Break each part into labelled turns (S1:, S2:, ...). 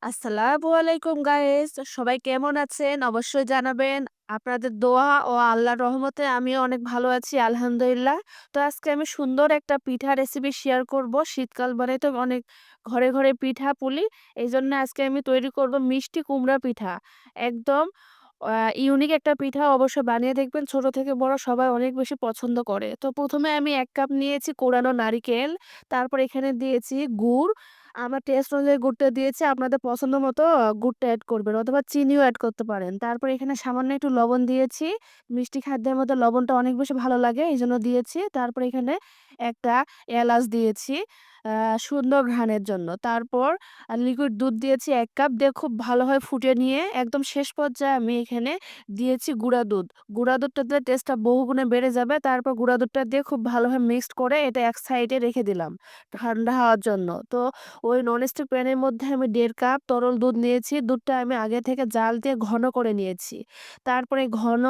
S1: আসসালামু আলাইকুম গাইস। সবাই কেমন আছেন? অবশ্যই জানাবেন। আপনাদের দোয়া ও আল্লাহর রহমতে আমিও অনেক ভালো আছি আলহামদুলিল্লাহ। তো আজকে আমি সুন্দর একটা পিঠা রেসিপি শেয়ার করব। শীতকাল মানে তো অনেক ঘরে, ঘরে পিঠা পুলি। এইজন্য আজকে আমি তৈরি করব মিষ্টি কুমড়া পিঠা। একদম আ ইউনিক একটা পিঠা অবশ্যই বানিয়ে দেখবেন। ছোট থেকে বড় সবাই অনেক বেশি পছন্দ করে। তো ১ম এ আমি ১ কাপ নিয়েছি কোরানো নারিকেল। তারপর এখানে দিয়েছি গুড়। আমার টেস্ট অনুযায়ী গুড়টা দিয়েছি। আপনাদের পছন্দ মতো গুড়টা এড করবেন অথবা চিনিও এড করতে পারেন। তারপর এখানে সামান্য একটু লবণ দিয়েছি। মিষ্টি খাদ্যের মধ্যে লবণটা অনেক বেশি ভালো লাগে এজন্য দিয়েছি। তারপর এখানে একটা এলাচ দিয়েছি আ সুন্দর ঘ্রাণের জন্য। তারপর লিকুইড দুধ দিয়েছি ১ কাপ দিয়ে খুব ভালোভাবে ফুটিয়ে নিয়ে একদম শেষ পর্যায়ে আমি এখানে দিয়েছি গুঁড়া দুধ। গুঁড়া দুধটা দিলে টেস্টটা বহুগুণে বেড়ে যাবে। তারপর গুঁড়া দুধটা দিয়ে খুব ভালোভাবে মিক্সড করে এটা এক সাইডে রেখে দিলাম ঠান্ডা হওয়ার জন্য। তো ওই ননস্টিক প্যানের মধ্যে আমি ১.৫ কাপ তরল দুধ নিয়েছি। দুধটা আমি আগে থেকে জাল দিয়ে ঘন করে নিয়েছি। তারপরে ঘন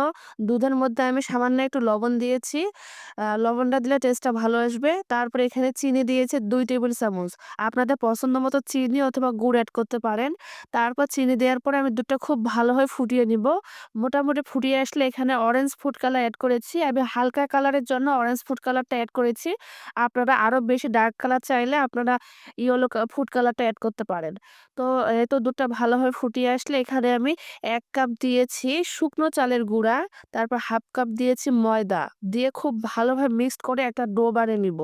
S1: দুধের মধ্যে আমি সামান্য একটু লবণ দিয়েছি। লবণটা দিলে টেস্টটা ভালো আসবে। তারপরে এখানে চিনি দিয়েছি ২ টেবিল চামচ। আপনাদের পছন্দ মতো চিনি অথবা গুড় এড করতে পারেন। তারপর চিনি দেওয়ার পরে আমি দুধটা খুব ভালোভাবে ফুটিয়ে নিব। মোটামুটি ফুটিয়ে আসলে এখানে অরেঞ্জ ফুড কালার এড করেছি। আমি হালকা কালারের জন্য অরেঞ্জ ফুড কালারটা এড করেছি। আপনারা আরো বেশি ডার্ক কালার চাইলে আপনারা ইয়েলো ফুড কালারটা এড করতে পারেন। তো এই তো দুধটা ভালোভাবে ফুটিয়ে আসলে এখানে আমি ১ কাপ দিয়েছি শুকনো চালের গুঁড়া, তারপর 1/2 কাপ দিয়েছি ময়দা। দিয়ে খুব ভালোভাবে মিক্সড করে একটা ডো বানিয়ে নিব।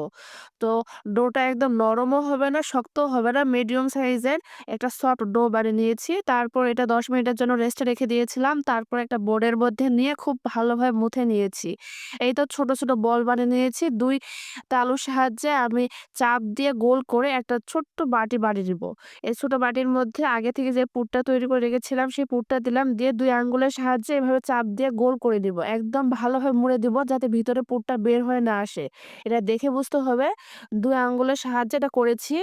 S1: তো ডোটা একদম নরমও হবে না, শক্তও হবে না, মিডিয়াম সাইজের একটা সফট ডো বানিয়ে নিয়েছি। তারপর এটা ১০ মিনিটের জন্য রেস্টে রেখে দিয়েছিলাম। তারপর একটা বোর্ডের মধ্যে নিয়ে খুব ভালোভাবে মুথে নিয়েছি। এই তো ছোট, ছোট বল বানিয়ে নিয়েছি। ২ তালুর সাহায্যে আমি চাপ দিয়ে গোল করে একটা ছোট্ট বাটি বানিয়ে নিব। এই ছোট বাটির মধ্যে আগে থেকে যে পুরটা তৈরি করে রেখেছিলাম সেই পুরটা দিলাম। দিয়ে ২ আঙ্গুলের সাহায্যে এভাবে চাপ দিয়ে গোল করে নিব। একদম ভালোভাবে মুড়ে দিব যাতে ভিতরে পুরটা বের হয়ে না আসে। এটা দেখে বুঝতে হবে ২ আঙ্গুলের সাহায্যে এটা করেছি।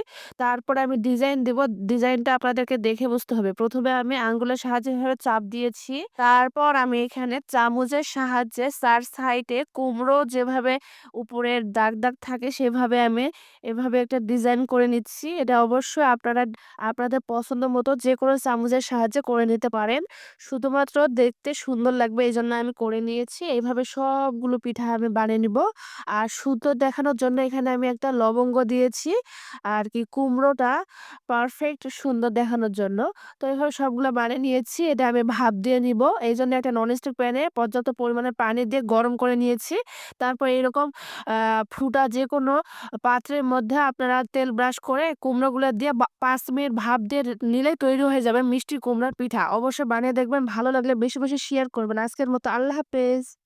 S1: তারপরে আমি ডিজাইন দিব। ডিজাইনটা আপনাদেরকে দেখে বুঝতে হবে। ১ম এ আমি আঙ্গুলের সাহায্যে এভাবে চাপ দিয়েছি। তারপর আমি এখানে চামচের সাহায্যে ৪ সাইডে কুমড়ো যেভাবে উপরের দাগ, দাগ থাকে সেভাবে আমি এভাবে একটা ডিজাইন করে নিচ্ছি। এটা অবশ্যই আপনারা আপনাদের পছন্দ মতো যেকোনো চামচের সাহায্যে করে নিতে পারেন। শুধুমাত্র দেখতে সুন্দর লাগবে এজন্য আমি করে নিয়েছি। এইভাবে সবগুলো পিঠা আমি বানিয়ে নিব। আর সুন্দর দেখানোর জন্য এখানে আমি একটা লবঙ্গ দিয়েছি। আর কি কুমড়োটা পারফেক্ট সুন্দর দেখানোর জন্য। তো এভাবে সবগুলা বানিয়ে নিয়েছি। এটা আমি ভাপ দিয়ে নিব। এইজন্য একটা ননস্টিক প্যানে পর্যাপ্ত পরিমাণে পানি দিয়ে গরম করে নিয়েছি। তারপর এরকম আ ফুটা যেকোনো পাত্রের মধ্যে আপনারা তেল ব্রাশ করে কুমড়োগুলা দিয়ে ৫ মিনিট ভাপ দিয়ে নিলেই তৈরি হয়ে যাবে মিষ্টি কুমড়ার পিঠা। অবশ্যই বানিয়ে দেখবেন। ভালো লাগলে বেশি, বেশি শেয়ার করবেন। আজকের মতো আল্লাহ হাফেজ।